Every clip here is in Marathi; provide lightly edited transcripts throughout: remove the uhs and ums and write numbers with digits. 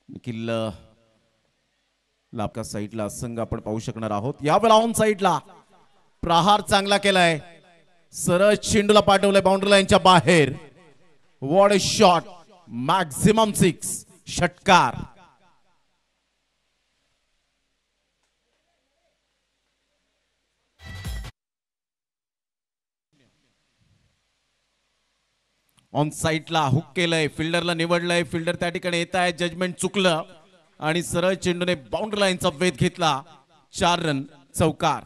निखिल लाभका साईडला संघ आपण पाहू शकणार आहोत. यावेळेला ऑन साईडला प्रहार चांगला केलाय, सरळ चेंडूला पाठवलंय बाउंड्री लाईनच्या बाहेर. व्हॉट अ शॉट, मॅक्झिमम 6 षटकार. ऑन साईडला हुक केलंय, फिल्डरला निवडलंय, फिल्डर त्या ठिकाणी येत आहे, जजमेंट चुकलं आणि सरळ चेंडूने बाउंड्री लाईनचा वेध घेतला. 4 रन, चौकार.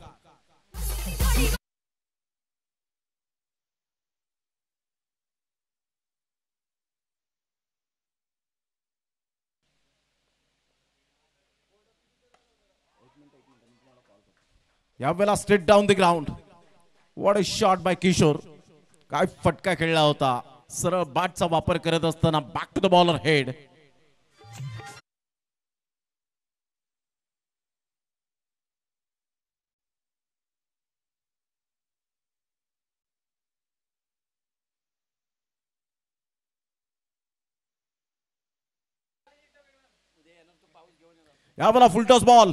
यावेळेला straight down the ground. What a shot by Kishore. काय फटका खेळला होता, सरळ बॅटचा वापर करत असताना back to the bowler head. यावेळेला फुलटॉस बॉल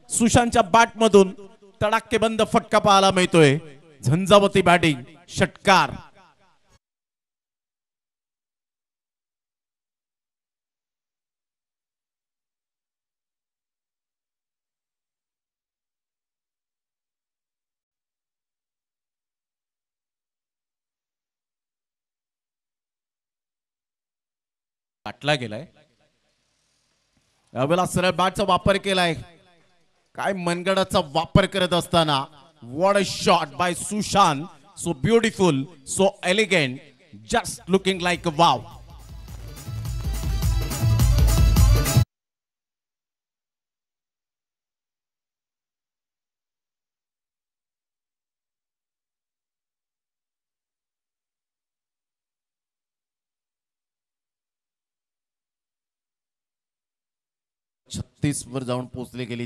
सुशांतच्या बॅट मधून तडाखेबंद फटका पाहायला मिळतोय. झंझावती बॅटिंग, षटकार. गाठला गेलाय. यावेळेला सरळ बॅटचा वापर केलाय. काय मनगडाचा वापर करत असताना what a shot bye Sushant. So beautiful, so elegant, just looking like a wow. वर जाऊन पोहोचली गेली.